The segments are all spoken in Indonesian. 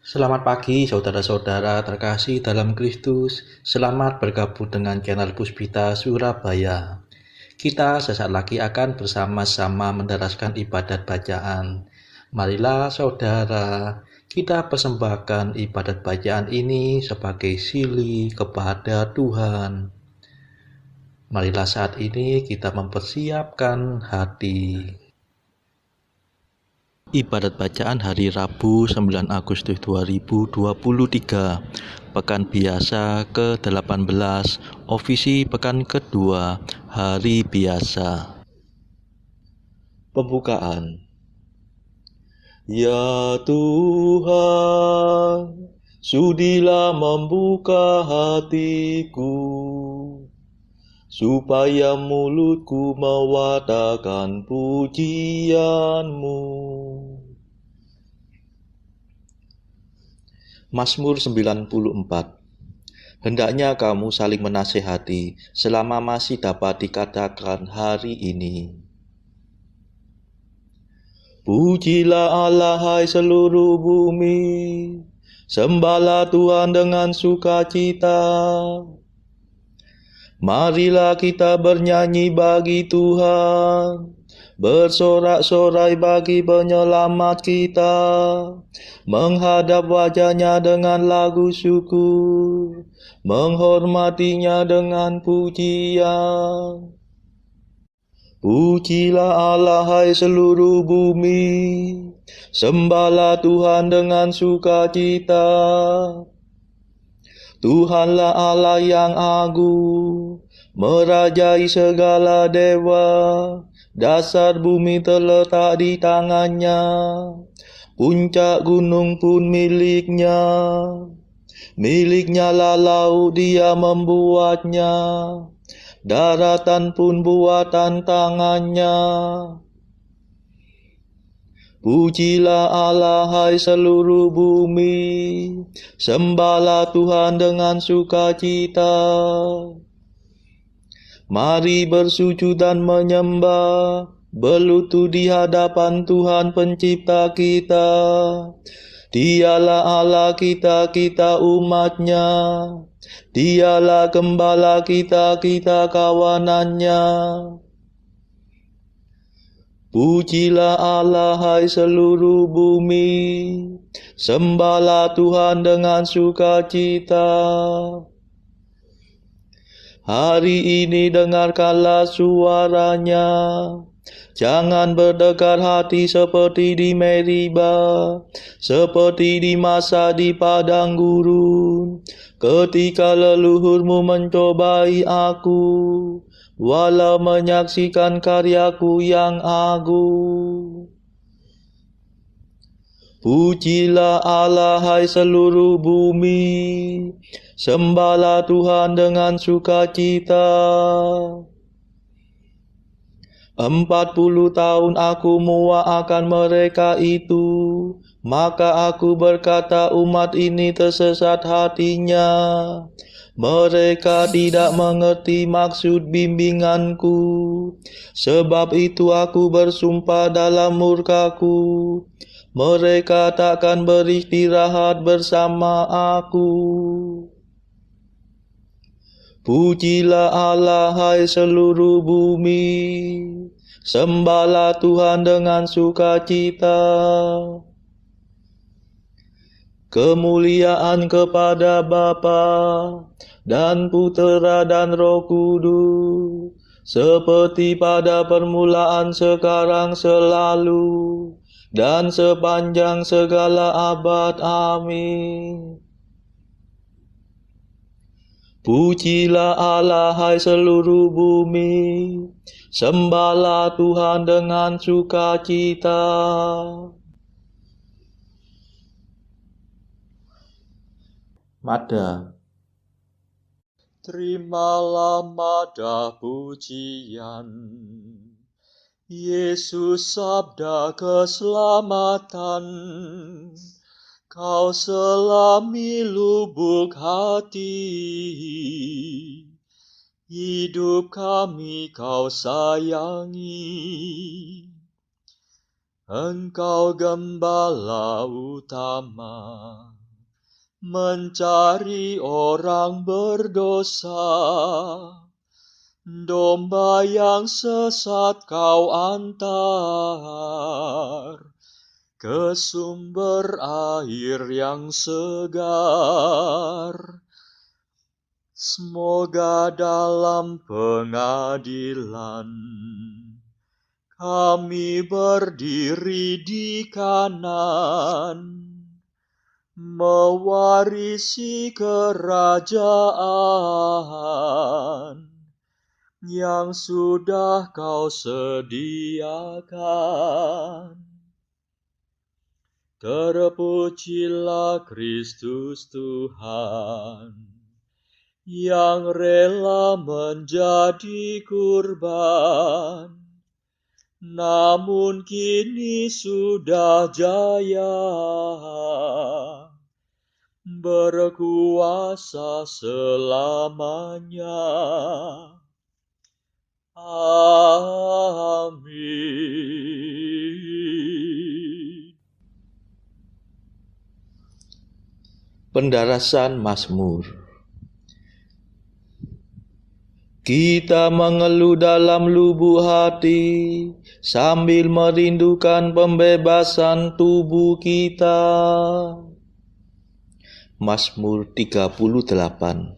Selamat pagi saudara-saudara terkasih dalam Kristus. Selamat bergabung dengan channel Puspita Surabaya. Kita sesaat lagi akan bersama-sama menderaskan ibadat bacaan. Marilah saudara, kita persembahkan ibadat bacaan ini sebagai sili kepada Tuhan. Marilah saat ini kita mempersiapkan hati. Ibadat bacaan hari Rabu 9 Agustus 2023, Pekan Biasa ke-18, Ofisi Pekan kedua, Hari Biasa. Pembukaan. Ya Tuhan, sudilah membuka hatiku, supaya mulutku mewartakan pujian-Mu. Mazmur 94. Hendaknya kamu saling menasihati selama masih dapat dikatakan hari ini. Pujilah Allah hai seluruh bumi, sembahlah Tuhan dengan sukacita. Marilah kita bernyanyi bagi Tuhan, bersorak-sorai bagi penyelamat kita, menghadap wajahnya dengan lagu syukur, menghormatinya dengan pujian. Pujilah Allah hai seluruh bumi, sembahlah Tuhan dengan sukacita. Tuhanlah Allah yang agung, merajai segala dewa, dasar bumi terletak di tangannya, puncak gunung pun miliknya. Miliknya lah laut, dia membuatnya, daratan pun buatan tangannya. Pujilah Allah hai seluruh bumi, sembahlah Tuhan dengan sukacita. Mari bersujud dan menyembah, berlutut di hadapan Tuhan pencipta kita. Dialah Allah kita, kita umatnya. Dialah gembala kita, kita kawanannya. Pujilah Allah hai seluruh bumi, sembahlah Tuhan dengan sukacita. Hari ini dengarkanlah suaranya, jangan berdegar hati seperti di Meriba, seperti di masa di padang gurun, ketika leluhurmu mencobai aku, walau menyaksikan karyaku yang agung. Pujilah Allah hai seluruh bumi, sembahlah Tuhan dengan sukacita. 40 tahun aku muak akan mereka itu, maka aku berkata umat ini tersesat hatinya. Mereka tidak mengerti maksud bimbinganku, sebab itu aku bersumpah dalam murkaku, mereka takkan beristirahat bersama aku. Pujilah Allah hai seluruh bumi, sembahlah Tuhan dengan sukacita. Kemuliaan kepada Bapa dan Putera dan Roh Kudus, seperti pada permulaan, sekarang, selalu, dan sepanjang segala abad. Amin. Pujilah Allah hai seluruh bumi, sembahlah Tuhan dengan sukacita. Mada. Terimalah mada pujian, Yesus sabda keselamatan, Kau selami lubuk hati, hidup kami Kau sayangi. Engkau gembala utama, mencari orang berdosa. Domba yang sesat kau antar ke sumber air yang segar. Semoga dalam pengadilan kami berdiri di kanan, mewarisi kerajaan yang sudah kau sediakan. Terpujilah Kristus Tuhan, yang rela menjadi kurban, namun kini sudah jaya, berkuasa selamanya. Amin. Pendarasan Mazmur. Kita mengeluh dalam lubuk hati, sambil merindukan pembebasan tubuh kita. Mazmur 38.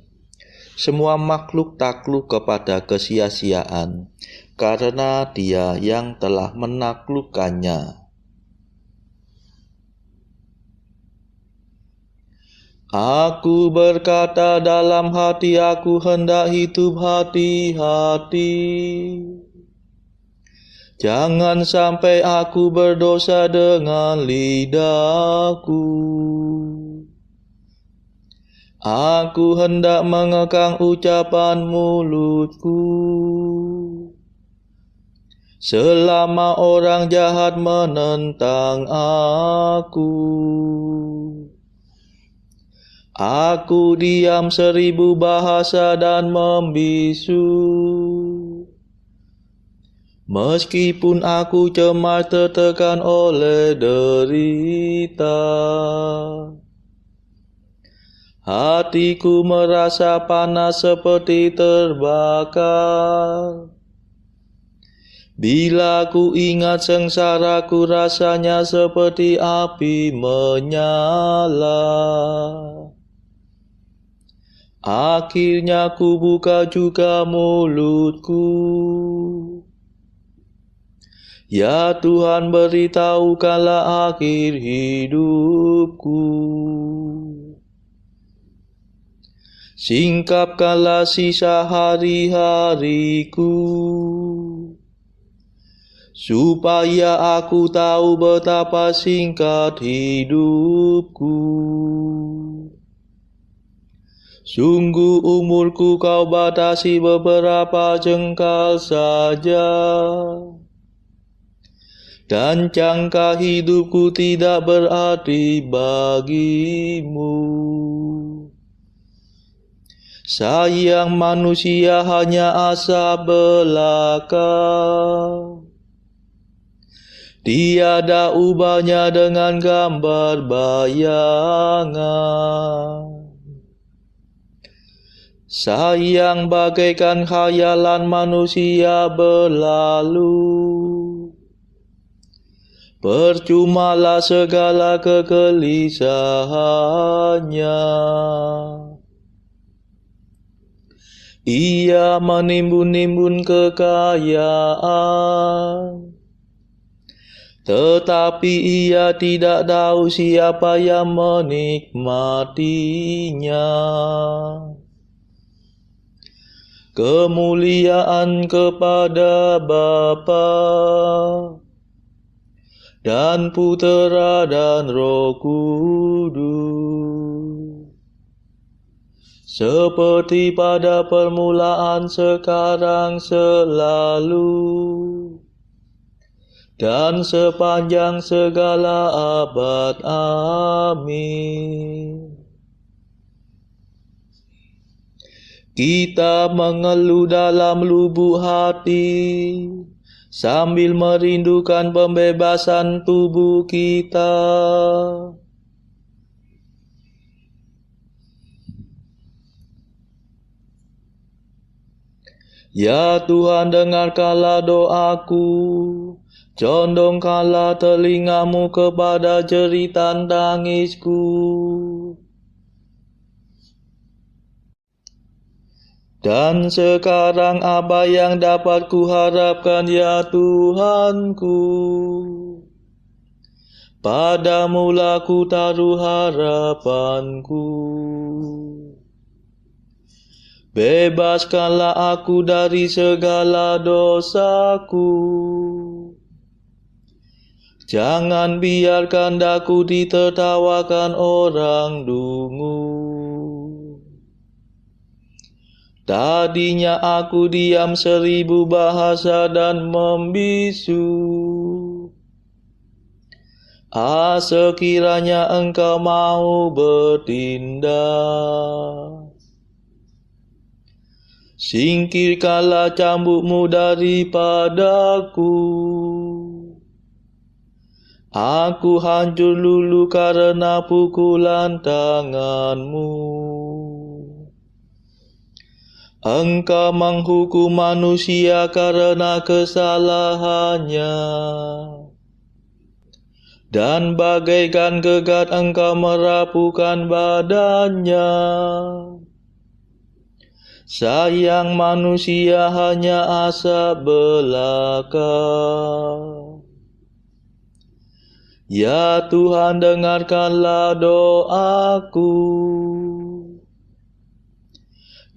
Semua makhluk takluk kepada kesia-siaan, karena Dia yang telah menaklukkannya. Aku berkata dalam hati aku, hendak hidup hati-hati. Jangan sampai aku berdosa dengan lidahku. Aku hendak mengekang ucapan mulutku, selama orang jahat menentang aku. Aku diam 1000 bahasa dan membisu. Meskipun aku cemas tertekan oleh derita, hatiku merasa panas seperti terbakar. Bila ku ingat sengsaraku, rasanya seperti api menyala. Akhirnya ku buka juga mulutku. Ya Tuhan, beritahukanlah akhir hidupku. Singkapkanlah sisa hari-hariku, supaya aku tahu betapa singkat hidupku. Sungguh umurku kau batasi beberapa jengkal saja, dan jangka hidupku tidak berarti bagimu. Sayang manusia hanya asap belaka, tiada ubahnya dengan gambar bayangan. Sayang bagaikan khayalan manusia berlalu, percumalah segala kegelisahannya. Ia menimbun-nimbun kekayaan, tetapi ia tidak tahu siapa yang menikmatinya. Kemuliaan kepada Bapa dan Putera dan Roh Kudus, seperti pada permulaan, sekarang, selalu, dan sepanjang segala abad. Amin. Kita mengeluh dalam lubuk hati, sambil merindukan pembebasan tubuh kita. Ya Tuhan, dengarkanlah doaku, condongkanlah telingamu kepada jeritan tangisku. Dan sekarang apa yang dapat kuharapkan ya Tuhanku? Padamulah ku taruh harapanku. Bebaskanlah aku dari segala dosaku. Jangan biarkan daku ditertawakan orang dungu. Tadinya aku diam 1000 bahasa dan membisu. Sekiranya Engkau mau bertindak. Singkirkanlah cambukmu daripadaku. Aku hancur lulu karena pukulan tanganmu. Engkau menghukum manusia karena kesalahannya. Dan bagaikan gegat Engkau merapuhkan badannya. Sayang manusia hanya asap belaka. Ya Tuhan, dengarkanlah doaku.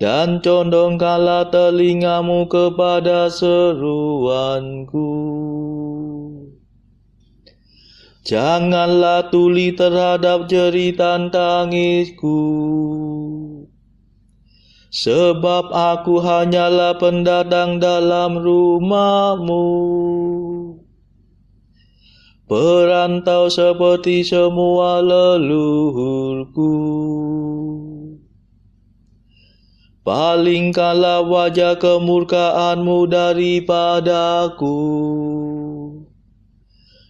Dan condongkanlah telingamu kepada seruanku. Janganlah tuli terhadap jeritan tangisku. Sebab aku hanyalah pendatang dalam rumah-Mu. Perantau seperti semua leluhurku. Palingkanlah wajah kemurkaan-Mu daripadaku,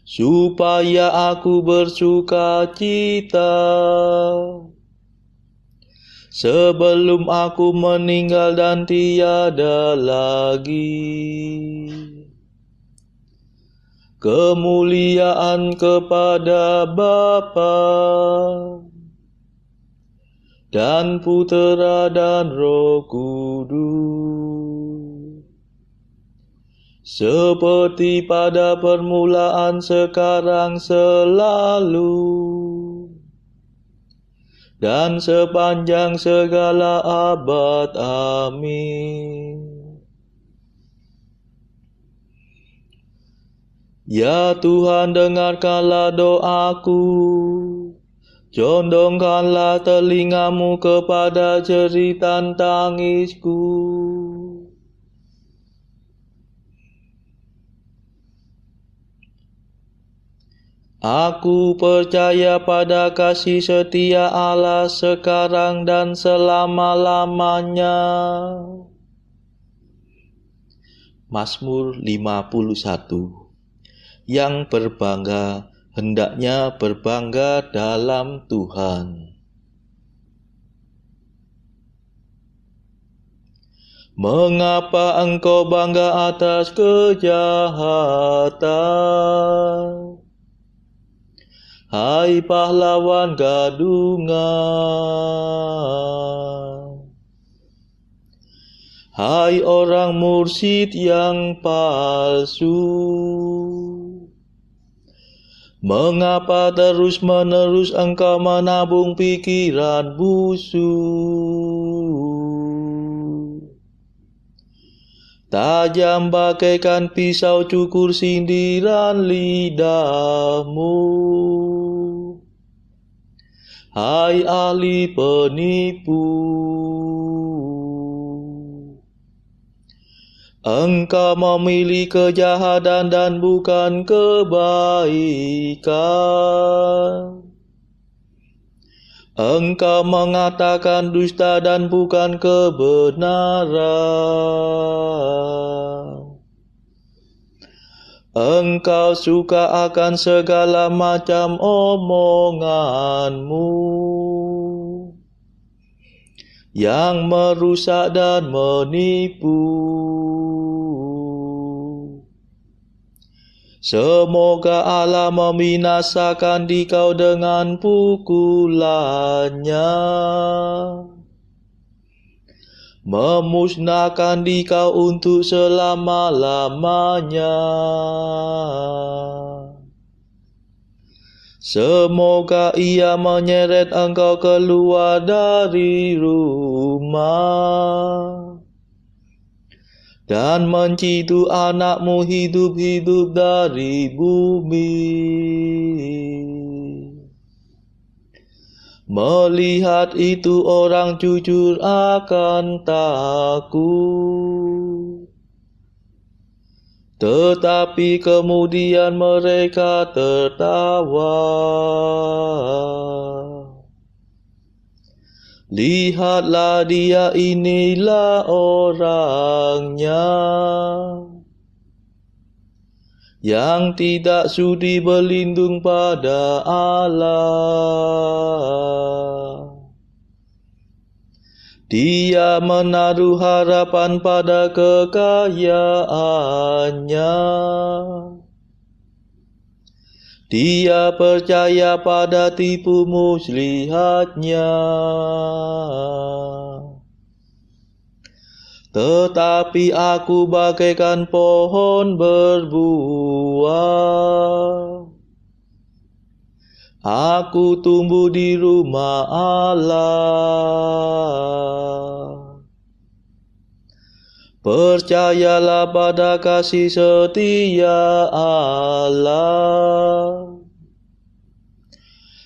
supaya aku bersuka cita sebelum aku meninggal dan tiada lagi kemuliaan kepada Bapa dan Putera dan Roh Kudus, seperti pada permulaan, sekarang, selalu, dan sepanjang segala abad. Amin. Ya Tuhan, dengarkanlah doaku. Condongkanlah telingamu kepada jeritan tangisku. Aku percaya pada kasih setia Allah sekarang dan selama-lamanya. Mazmur 51. Yang berbangga hendaknya berbangga dalam Tuhan. Mengapa engkau bangga atas kejahatan? Hai pahlawan gadungan, hai orang mursyid yang palsu, mengapa terus-menerus engkau menabung pikiran busuk? Tajam bagaikan pisau cukur sindiran lidahmu, hai ahli penipu. Engkau memilih kejahatan dan bukan kebaikan. Engkau mengatakan dusta dan bukan kebenaran. Engkau suka akan segala macam omonganmu. yang merusak dan menipu. Semoga Allah membinasakan dikau dengan pukulannya, memusnahkan dikau untuk selama-lamanya. Semoga ia menyeret engkau keluar dari rumah dan mencitu anakmu hidup-hidup dari bumi. Melihat itu orang jujur akan takut, tetapi kemudian mereka tertawa. Lihatlah dia, inilah orangnya yang tidak sudi berlindung pada Allah. Dia menaruh harapan pada kekayaannya. Dia percaya pada tipu muslihatnya. Tetapi aku bagaikan pohon berbuah. Aku tumbuh di rumah Allah. Percayalah pada kasih setia Allah,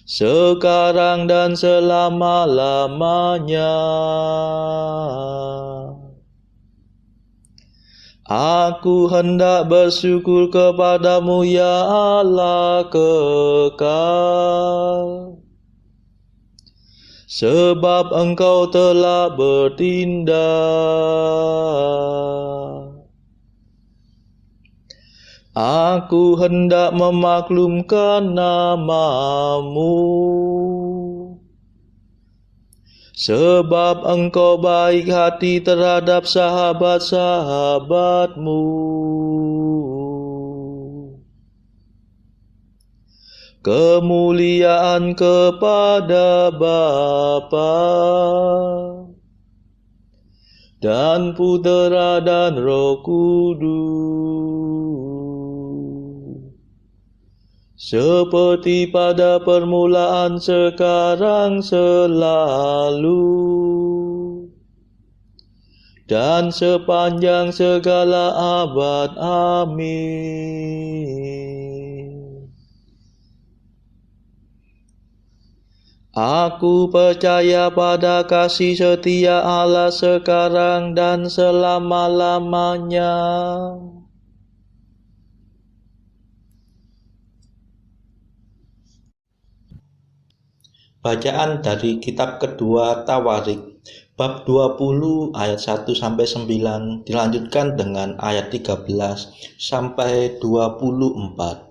sekarang dan selama-lamanya. Aku hendak bersyukur kepadamu, ya Allah kekal, sebab engkau telah bertindak. Aku hendak memaklumkan namamu, sebab engkau baik hati terhadap sahabat-sahabatmu. Kemuliaan kepada Bapa dan Putera dan Roh Kudus, seperti pada permulaan, sekarang, selalu, dan sepanjang segala abad. Amin. Aku percaya pada kasih setia Allah sekarang dan selama-lamanya. Bacaan dari kitab kedua Tawarik, bab 20 ayat 1-9 dilanjutkan dengan ayat 13 sampai 24.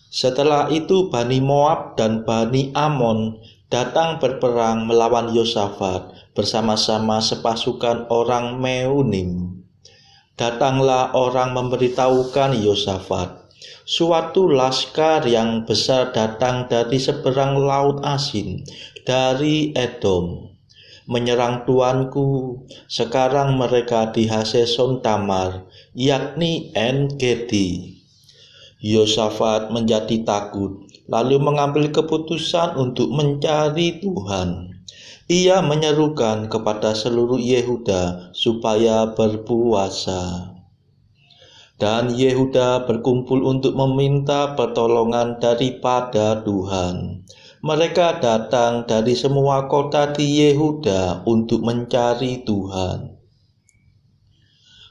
Setelah itu Bani Moab dan Bani Amon datang berperang melawan Yosafat bersama-sama sepasukan orang Meunim. Datanglah orang memberitahukan Yosafat, suatu laskar yang besar datang dari seberang laut Asin, dari Edom, menyerang tuanku. Sekarang mereka di Haseson Tamar, yakni En-Gedi. Yosafat menjadi takut, lalu mengambil keputusan untuk mencari Tuhan. Ia menyerukan kepada seluruh Yehuda supaya berpuasa. Dan Yehuda berkumpul untuk meminta pertolongan daripada Tuhan. Mereka datang dari semua kota di Yehuda untuk mencari Tuhan.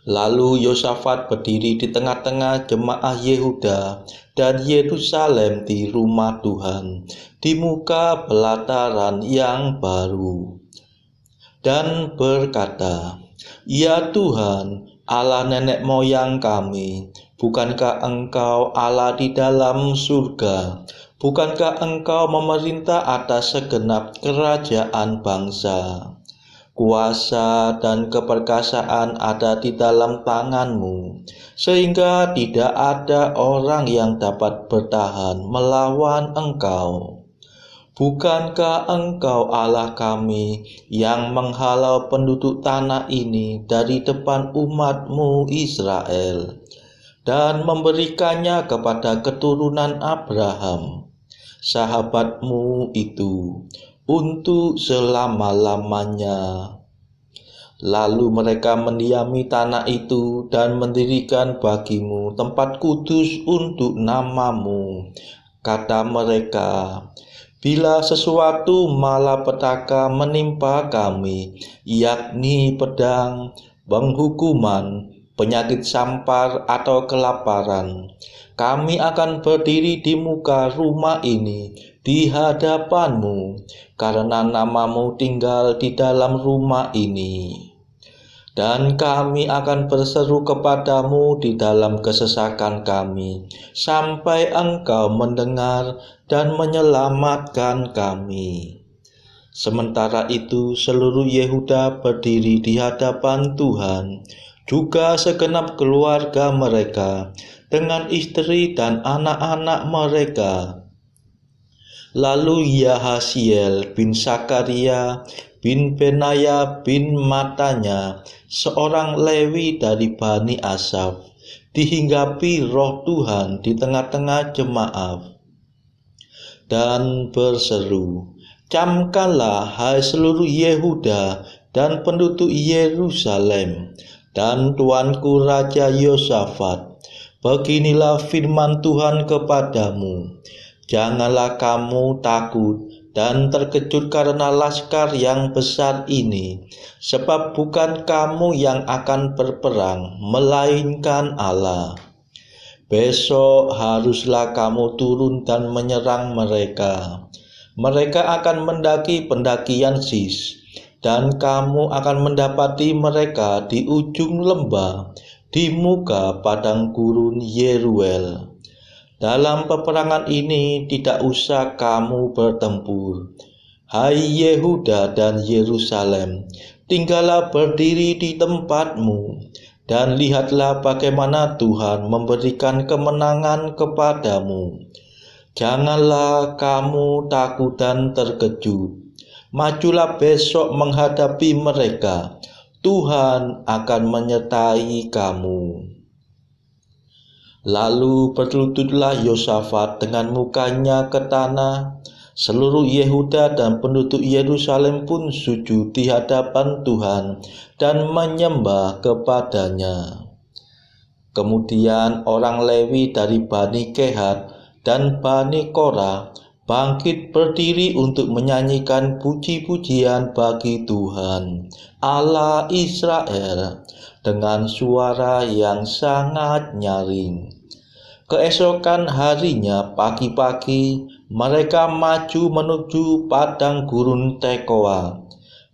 Lalu Yosafat berdiri di tengah-tengah jemaah Yehuda dan Yerusalem di rumah Tuhan, di muka pelataran yang baru, dan berkata, "Ya Tuhan, Allah nenek moyang kami? Bukankah Engkau Allah di dalam surga? Bukankah Engkau memerintah atas segenap kerajaan bangsa? Kuasa dan keperkasaan ada di dalam tangan-Mu, sehingga tidak ada orang yang dapat bertahan melawan Engkau. Bukankah Engkau Allah kami yang menghalau penduduk tanah ini dari depan umat-Mu Israel dan memberikannya kepada keturunan Abraham, sahabat-Mu itu, untuk selama-lamanya? Lalu mereka mendiami tanah itu dan mendirikan bagi-Mu tempat kudus untuk nama-Mu. Kata mereka, bila sesuatu malapetaka menimpa kami, yakni pedang, penghukuman, penyakit sampar atau kelaparan, kami akan berdiri di muka rumah ini di hadapan-Mu, karena nama-Mu tinggal di dalam rumah ini. Dan kami akan berseru kepadamu di dalam kesesakan kami, sampai Engkau mendengar dan menyelamatkan kami. Sementara itu seluruh Yehuda berdiri di hadapan Tuhan, juga segenap keluarga mereka, dengan istri dan anak-anak mereka. Lalu Yahasiel bin Sakaria bin Benaya bin Matanya, seorang Lewi dari Bani Asaf, dihinggapi roh Tuhan di tengah-tengah jemaat dan berseru, "Camkanlah hai seluruh Yehuda dan penduduk Yerusalem dan tuanku Raja Yosafat, beginilah firman Tuhan kepadamu, janganlah kamu takut dan terkejut karena laskar yang besar ini, sebab bukan kamu yang akan berperang, melainkan Allah. Besok haruslah kamu turun dan menyerang mereka. Mereka akan mendaki pendakian Sis, dan kamu akan mendapati mereka di ujung lembah, di muka padang gurun Yeruel. Dalam peperangan ini tidak usah kamu bertempur. Hai Yehuda dan Yerusalem, tinggallah berdiri di tempatmu, dan lihatlah bagaimana Tuhan memberikan kemenangan kepadamu. Janganlah kamu takut dan terkejut. Majulah besok menghadapi mereka. Tuhan akan menyertai kamu." Lalu berlututlah Yosafat dengan mukanya ke tanah. Seluruh Yehuda dan penduduk Yerusalem pun sujud di hadapan Tuhan dan menyembah kepadanya. Kemudian orang Lewi dari Bani Kehat dan Bani Korah bangkit berdiri untuk menyanyikan puji-pujian bagi Tuhan, Allah Israel, dengan suara yang sangat nyaring. Keesokan harinya pagi-pagi mereka maju menuju padang gurun Tekoa.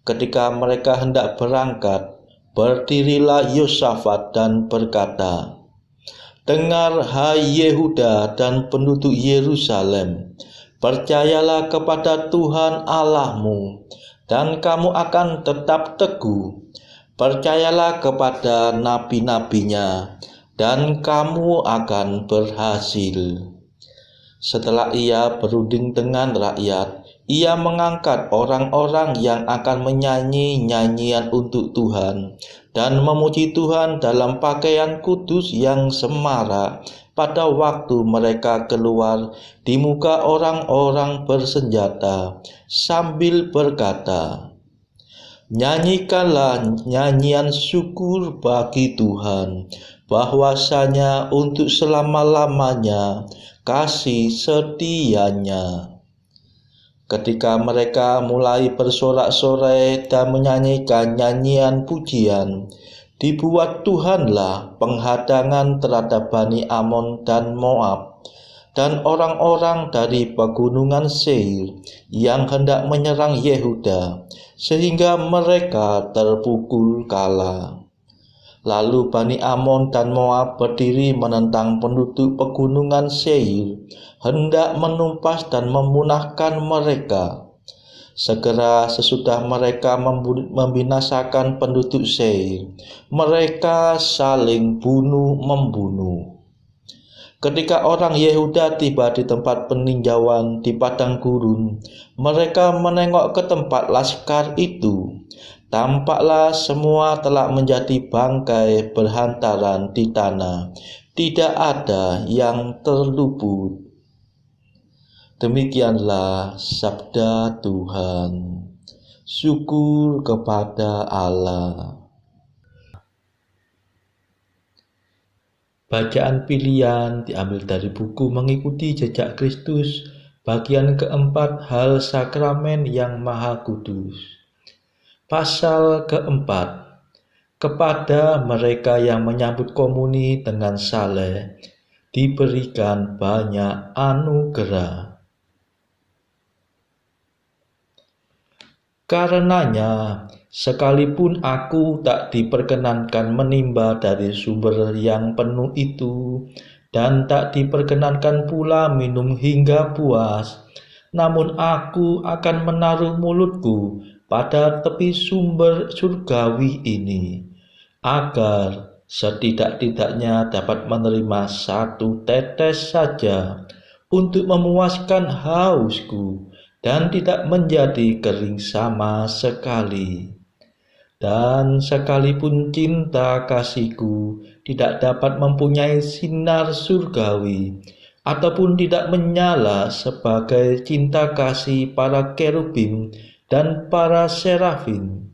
Ketika mereka hendak berangkat, berdirilah Yosafat dan berkata, "Dengar hai Yehuda dan penduduk Yerusalem, percayalah kepada Tuhan Allahmu, dan kamu akan tetap teguh. Percayalah kepada nabi-nabinya, dan kamu akan berhasil." Setelah ia berunding dengan rakyat, ia mengangkat orang-orang yang akan menyanyi nyanyian untuk Tuhan dan memuji Tuhan dalam pakaian kudus yang semarak pada waktu mereka keluar di muka orang-orang bersenjata, sambil berkata, "Nyanyikanlah nyanyian syukur bagi Tuhan, bahwasanya untuk selama-lamanya kasih setianya." Ketika mereka mulai bersorak-sorai dan menyanyikan nyanyian pujian, dibuat Tuhanlah penghadangan terhadap Bani Amon dan Moab, dan orang-orang dari pegunungan Seir yang hendak menyerang Yehuda, sehingga mereka terpukul kalah. Lalu Bani Amon dan Moab berdiri menentang penduduk pegunungan Seir, hendak menumpas dan memunahkan mereka. Segera sesudah mereka membinasakan penduduk Seir, mereka saling bunuh-membunuh. Ketika orang Yehuda tiba di tempat peninjauan di padang gurun, mereka menengok ke tempat laskar itu. Tampaklah semua telah menjadi bangkai berhantaran di tanah. Tidak ada yang terluput. Demikianlah sabda Tuhan. Syukur kepada Allah. Bacaan pilihan diambil dari buku Mengikuti Jejak Kristus, bagian keempat, Hal Sakramen yang Maha Kudus. Pasal keempat, kepada mereka yang menyambut komuni dengan saleh, diberikan banyak anugerah. Karenanya, sekalipun aku tak diperkenankan menimba dari sumber yang penuh itu, dan tak diperkenankan pula minum hingga puas, namun aku akan menaruh mulutku pada tepi sumber surgawi ini, agar setidak-tidaknya dapat menerima satu tetes saja untuk memuaskan hausku, dan tidak menjadi kering sama sekali. Dan sekalipun cinta kasihku tidak dapat mempunyai sinar surgawi, ataupun tidak menyala sebagai cinta kasih para kerubim dan para serafim,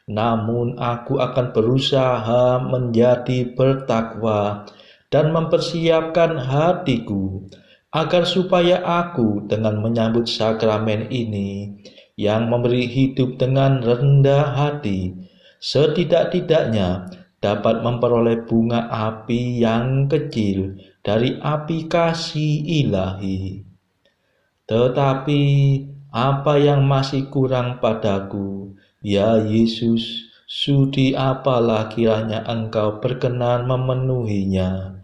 namun aku akan berusaha menjadi bertakwa dan mempersiapkan hatiku, agar supaya aku dengan menyambut sakramen ini yang memberi hidup dengan rendah hati, setidak-tidaknya dapat memperoleh bunga api yang kecil dari api kasih ilahi. Tetapi apa yang masih kurang padaku, ya Yesus, sudi apalah kiranya Engkau berkenan memenuhinya.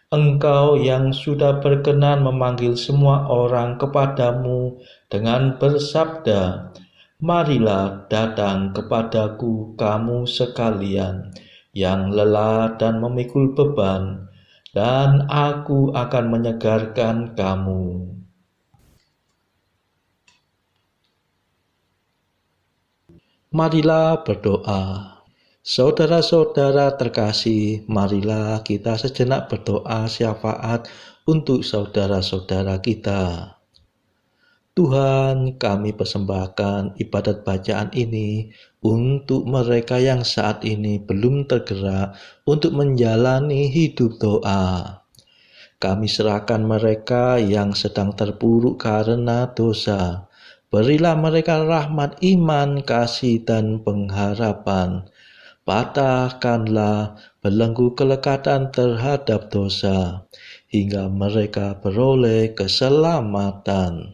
Engkau yang sudah berkenan memanggil semua orang kepadamu dengan bersabda, marilah datang kepadaku kamu sekalian yang lelah dan memikul beban, dan aku akan menyegarkan kamu. Marilah berdoa. Saudara-saudara terkasih, marilah kita sejenak berdoa syafaat untuk saudara-saudara kita. Tuhan, kami persembahkan ibadat bacaan ini untuk mereka yang saat ini belum tergerak untuk menjalani hidup doa. Kami serahkan mereka yang sedang terpuruk karena dosa. Berilah mereka rahmat iman, kasih, dan pengharapan. Patahkanlah belenggu kelekatan terhadap dosa, hingga mereka beroleh keselamatan.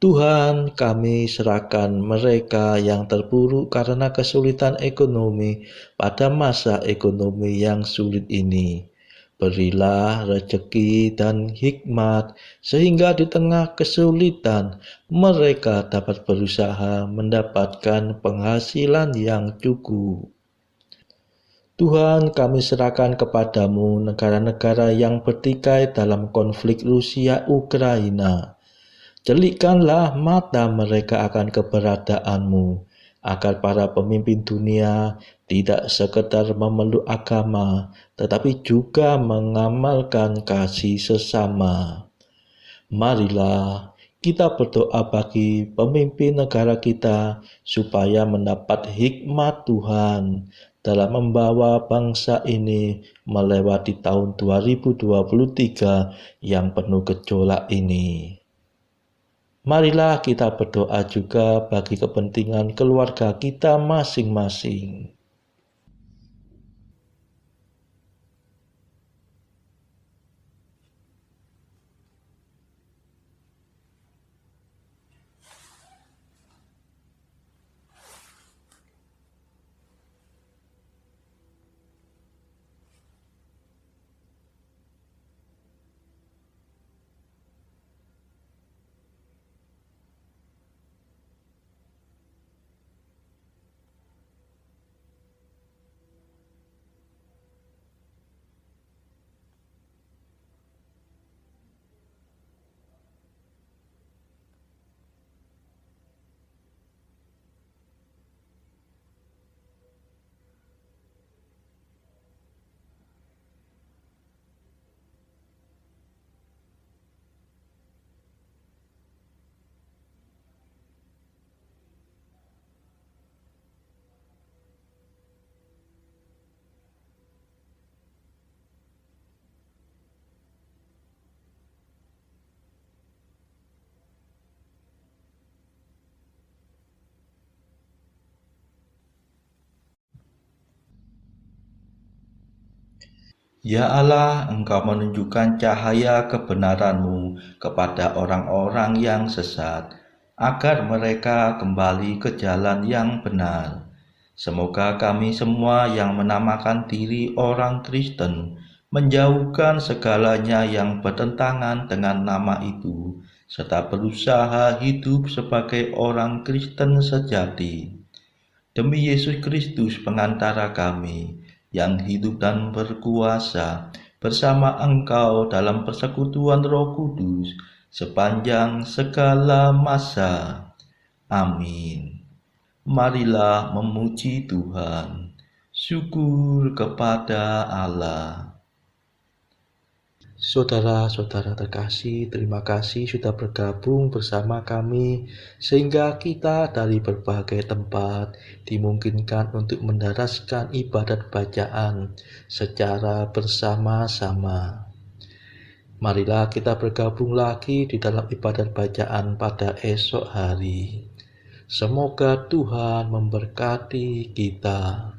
Tuhan, kami serahkan mereka yang terpuruk karena kesulitan ekonomi pada masa ekonomi yang sulit ini. Berilah rezeki dan hikmat, sehingga di tengah kesulitan mereka dapat berusaha mendapatkan penghasilan yang cukup. Tuhan, kami serahkan kepadamu negara-negara yang bertikai dalam konflik Rusia-Ukraina. Celikkanlah mata mereka akan keberadaanmu, agar para pemimpin dunia tidak sekedar memeluk agama, tetapi juga mengamalkan kasih sesama. Marilah kita berdoa bagi pemimpin negara kita supaya mendapat hikmat Tuhan dalam membawa bangsa ini melewati tahun 2023 yang penuh gejolak ini. Marilah kita berdoa juga bagi kepentingan keluarga kita masing-masing. Ya Allah, Engkau menunjukkan cahaya kebenaran-Mu kepada orang-orang yang sesat, agar mereka kembali ke jalan yang benar. Semoga kami semua yang menamakan diri orang Kristen menjauhkan segalanya yang bertentangan dengan nama itu, serta berusaha hidup sebagai orang Kristen sejati. Demi Yesus Kristus pengantara kami, yang hidup dan berkuasa bersama Engkau dalam persekutuan Roh Kudus sepanjang segala masa. Amin. Marilah memuji Tuhan. Syukur kepada Allah. Saudara-saudara terkasih, terima kasih sudah bergabung bersama kami sehingga kita dari berbagai tempat dimungkinkan untuk mendaraskan ibadat bacaan secara bersama-sama. Marilah kita bergabung lagi di dalam ibadat bacaan pada esok hari. Semoga Tuhan memberkati kita.